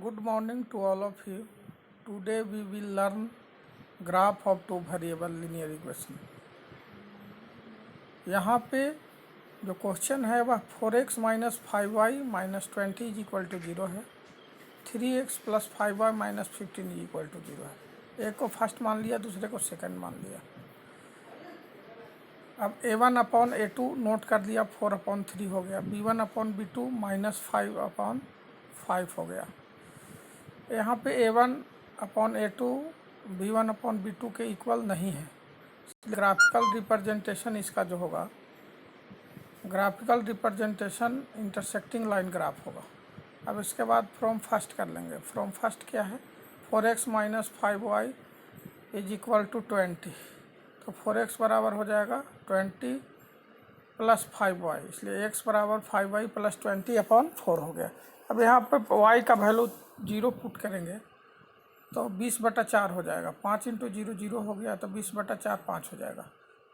Good morning to all of you. Today we will learn graph of two variable linear equation. यहाँ पे जो question है वह 4x minus 5y minus 20 is equal to 0 है, 3x plus 5y minus 15 is equal to 0 है। एक को first मान लिया, दूसरे को सेकंड मान लिया। अब a1 अपॉन a2 नोट कर दिया, 4/3 हो गया। b1 अपॉन b2 माइनस 5/5 हो गया। यहाँ पे a1 upon a2 b1 upon b2 के इक्वल नहीं है। ग्राफिकल रिप्रेजेंटेशन इसका जो होगा, graphical representation intersecting line graph होगा। अब इसके बाद फ्रॉम फर्स्ट कर लेंगे। फ्रॉम फर्स्ट क्या है, 4x minus 5y is equal to 20, तो 4x बराबर हो जाएगा 20 प्लस 5y, इसलिए x बराबर 5y प्लस 20/4 हो गया। अब यहाँ पे y का वैल्यू 0 पुट करेंगे तो 20/4 हो जाएगा। 5 × 0 0 हो गया, तो 20/4 5 हो जाएगा।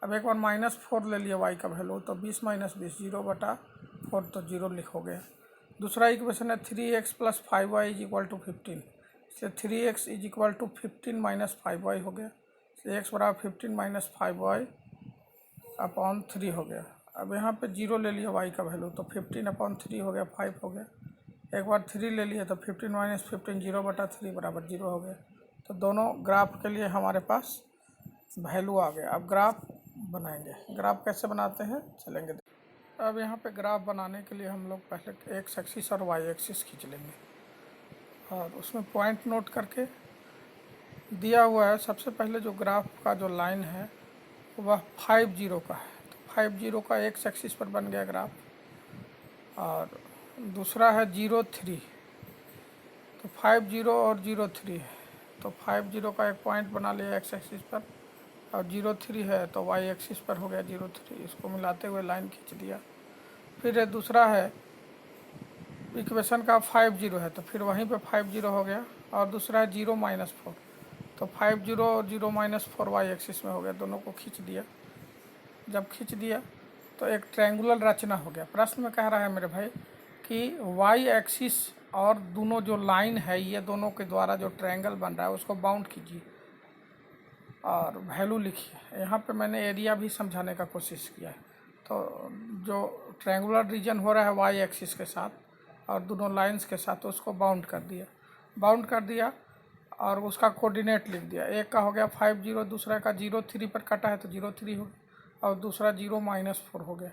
अब एक बार -4 ले लिया y का वैल्यू, तो 20 माइनस 20 0/4, तो 0 लिख हो गया। दूसरा इक्वेशन है 3x plus 5y is equal to 15, इसलिए 3x is equal to 15 minus 5y हो गया, इसलिए x बराबर 15 माइनस 5y/3 हो गया। अब यहाँ पे 0 ले लिया y का वैल्यू, तो 15/3 हो गया, 5 हो गया। एक बार 3 ले लिया, तो 15 माइनस 15 0/3 बराबर 0 हो गया। तो दोनों ग्राफ के लिए हमारे पास वैल्यू आ गया। अब ग्राफ बनाएंगे। ग्राफ कैसे बनाते हैं चलेंगे। अब यहाँ पे ग्राफ बनाने के लिए हम लोग पहले एक्स एक्सिस और वाई एक्सिस खींच लेंगे और उसमें पॉइंट नोट करके दिया हुआ है। सबसे पहले जो ग्राफ का जो लाइन है वह 50 का है, तो 50 का एक्स एक्सिस पर बन गया ग्राफ। और दूसरा है 0-3, तो 50 और 0-3 है, तो 50 का एक पॉइंट बना लिया एक्स एक्सिस पर, और 0-3 है तो वाई एक्सिस पर हो गया 0-3, इसको मिलाते हुए लाइन खींच दिया। फिर दूसरा है इक्वेशन का 50 है, तो फिर वहीं पे 50 हो गया। और दूसरा है 0-4, तो 50 और 0-4 वाई एक्सिस में हो गया, दोनों को खींच दिया। जब खींच दिया तो एक ट्रायंगुलर रचना हो गया। प्रश्न में कह रहा है मेरे भाई कि वाई एक्सिस और दोनों जो लाइन है ये दोनों के द्वारा जो ट्रायंगल बन रहा है उसको बाउंड कीजिए और वैल्यू लिखिए। यहाँ पे मैंने एरिया भी समझाने का कोशिश किया है। तो जो ट्रायंगुलर रीजन हो रहा है वाई एक्सिस के साथ और दोनों लाइंस के साथ, तो उसको बाउंड कर दिया और उसका कोऑर्डिनेट लिख दिया। एक का हो गया 50, दूसरा का 0-3 पर कटा है तो 0-3 हो गया, और दूसरा 0-4 हो गया।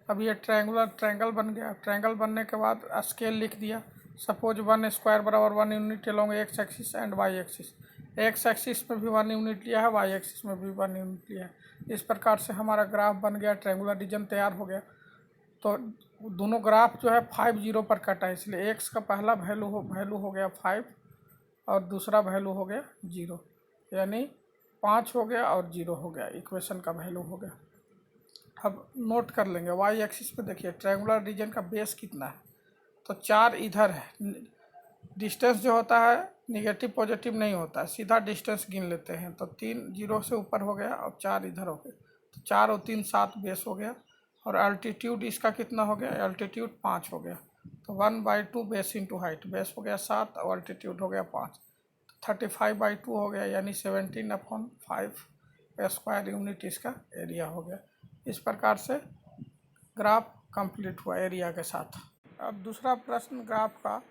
अब ये ट्रायंगल बन गया। ट्रायंगल बनने के बाद स्केल लिख दिया। सपोज 1 स्क्वायर बराबर 1 unit along X axis and Y axis. X axis में भी 1 यूनिट लिया है, वाई एक्सिस में भी 1 यूनिट लिया है। इस प्रकार से हमारा ग्राफ बन गया, ट्रायंगुलर रीजन तैयार हो गया। तो दोनों ग्राफ जो है 50 पर कटा है, इसलिए एक्स का पहला वैल्यू हो गया 5 और दूसरा वैल्यू हो गया 0, यानी 5 हो गया और 0 हो गया। इक्वेशन का वैल्यू हो गया। अब नोट कर लेंगे वाई एक्सिस पे। देखिए ट्रायंगुलर रीजन का बेस कितना है, तो 4 इधर है। डिस्टेंस जो होता है निगेटिव पॉजिटिव नहीं होता है, सीधा डिस्टेंस गिन लेते हैं। तो 3 0 से ऊपर हो गया और 4 इधर हो गए, तो 4 और 3 7 बेस हो गया। और अल्टीट्यूड इसका कितना हो गया, अल्टीट्यूड 5 हो गया। तो 1/2 बेस इंटू हाइट, बेस हो गया 7 और अल्टीट्यूड हो गया 5, तो 35/2 हो गया, यानी 17/5 स्क्वायर यूनिट इसका एरिया हो गया। इस प्रकार से ग्राफ कंप्लीट हुआ एरिया के साथ। अब दूसरा प्रश्न ग्राफ का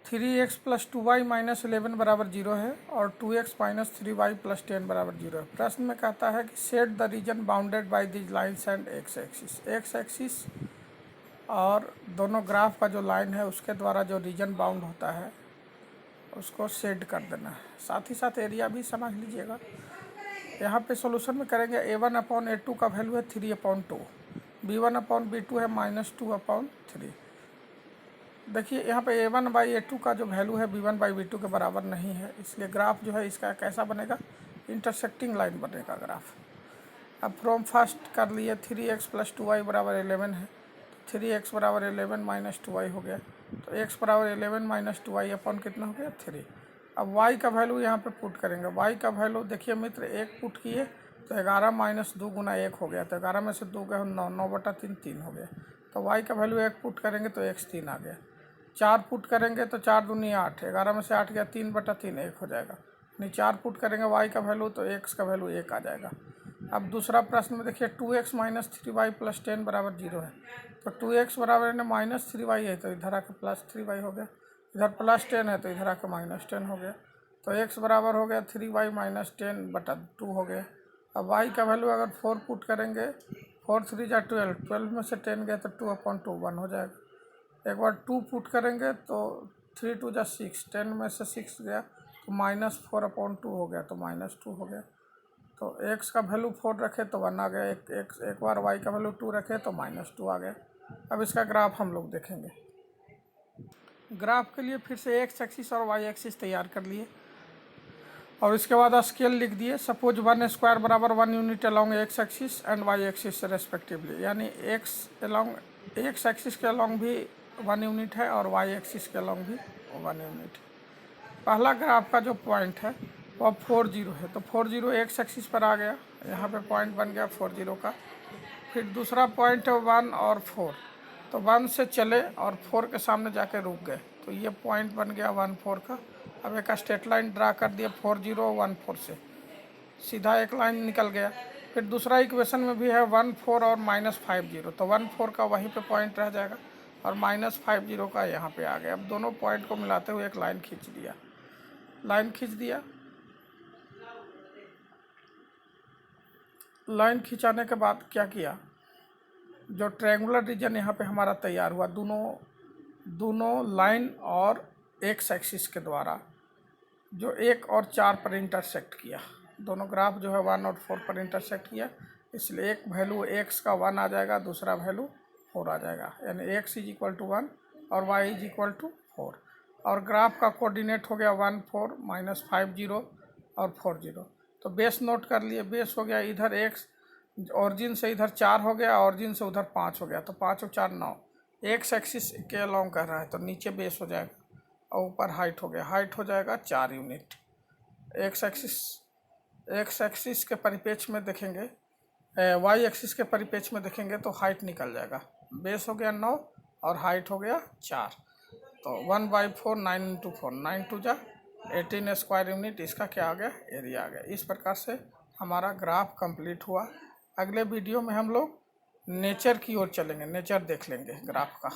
3x प्लस 2y माइनस 11 बराबर 0 है और 2x माइनस 3y प्लस 10 बराबर 0 है। प्रश्न में कहता है कि set the reason bounded by this lines and x axis और दोनों ग्राफ का जो लाइन है उसके द्वारा जो रीजन बाउंड होता है उसको सेट कर देना है। साथ ही साथ एरिया भी समझ लीजिएगा। यहाँ पे सॉल्यूशन में करेंगे। a1/a2 का वैल्यू है 3/2, b1/b2 है -2/3। देखिए यहाँ पे a1/a2 का जो वैल्यू है b1/b2 के बराबर नहीं है, इसलिए ग्राफ जो है इसका कैसा बनेगा, इंटरसेक्टिंग लाइन बनेगा ग्राफ। अब फ्रॉम फर्स्ट कर लिए। 3x प्लस 2y बराबर 11 है, तो 3x बराबर 11 माइनस 2y हो गया, तो x बराबर 11 माइनस 2y अपन कितना हो गया 3। अब y का वैल्यू यहाँ पे पुट करेंगे। y का वैल्यू देखिए मित्र, 1 पुट किए तो 11 माइनस 2 गुना 1 हो गया, तो 11 में से 2 गए 9, 9/3 3 हो गया। तो y का वैल्यू 1 पुट करेंगे तो x 3 आ गया। 4 पुट करेंगे तो 4 दूनी 8, 11 में से 8 गया 3/3 1 हो जाएगा। नहीं 4 पुट करेंगे y का वैल्यू तो x का वैल्यू 1 आ जाएगा। अब दूसरा प्रश्न में देखिए 2x - 3y + 10 = 0 है, तो 2x बराबर -3y है तो इधर आके +3y हो गया, इधर +10 है तो इधर आके -10 हो गया, तो x बराबर हो गया 3y - 10/2 हो गया। अब y का वैल्यू अगर 4 पुट करेंगे, 4 3 = 12, 12 में से 10 गया तो 2/2 1 हो जाएगा। एक बार 2 पुट करेंगे तो 3 2 = 6, 10 में से 6 गया तो -4/2 हो गया, तो -2 हो गया। तो x का वैल्यू 4 रखे तो 1 आ गया, एक बार y का वैल्यू 2 रखे तो -2 आ गया। अब इसका ग्राफ हम लोग देखेंगे। ग्राफ के लिए फिर से x एक्सिस और y एक्सिस तैयार कर लिए और इसके बाद स्केल लिख दिए। Suppose 1² = 1 unit along x axis and y axis respectively, यानी x एक्सिस के अलॉन्ग भी 1 यूनिट है और y एक्सिस के अलॉन्ग भी 1 यूनिट है। पहला ग्राफ का जो पॉइंट है वो 40 है, तो 40 x एक्सिस पर आ गया, यहाँ पे पॉइंट बन गया 40 का। फिर दूसरा पॉइंट है 1 और 4, तो 1 से चले और 4 के सामने जाके रुक गए, तो ये पॉइंट बन गया 1 4 का। अब एक स्ट्रेट लाइन ड्रा कर दिया 40 1 4 से, सीधा एक लाइन निकल गया। फिर दूसरा इक्वेशन में भी है 1 4 और -50, तो 1 4 का वहीं पे पॉइंट रह जाएगा और -50 का यहाँ पे आ गया। अब दोनों पॉइंट को मिलाते हुए एक लाइन खींच दिया, लाइन खिंचाने के बाद क्या किया, जो ट्रायंगुलर रीजन यहाँ पे हमारा तैयार हुआ, दोनों लाइन और एक्स एक्सिस के द्वारा जो 1 और 4 पर इंटरसेक्ट किया, दोनों ग्राफ जो है 1 और 4 पर इंटरसेक्ट किया, इसलिए एक वैल्यू x का 1 आ जाएगा, दूसरा वैल्यू 4 आ जाएगा, यानी x = 1 और y = 4। और ग्राफ का कोऑर्डिनेट हो गया 1 4 -50 और 40। तो बेस नोट कर लिए, बेस हो गया इधर x, ऑरिजिन से इधर 4 हो गया, ऑरिजिन से उधर 5 हो गया, तो 5 और 4 9, एक्स एक्सिस के अलॉन्ग कर रहा है तो नीचे बेस हो जाएगा और ऊपर हाइट हो गया, हाइट हो जाएगा 4 यूनिट। एक्स एक्सिस के परिप्रेक्ष्य में देखेंगे, वाई एक्सिस के परिप्रेक्ष्य में देखेंगे तो हाइट निकल जाएगा, बेस हो गया 9 और हाइट हो गया 4, तो 1/4 9 × 4 9 2 = 18 स्क्वायर यूनिट, इसका क्या आ गया, एरिया आ गया। इस प्रकार से हमारा ग्राफ कंप्लीट हुआ। अगले वीडियो में हम लोग नेचर की ओर चलेंगे, नेचर देख लेंगे ग्राफ का।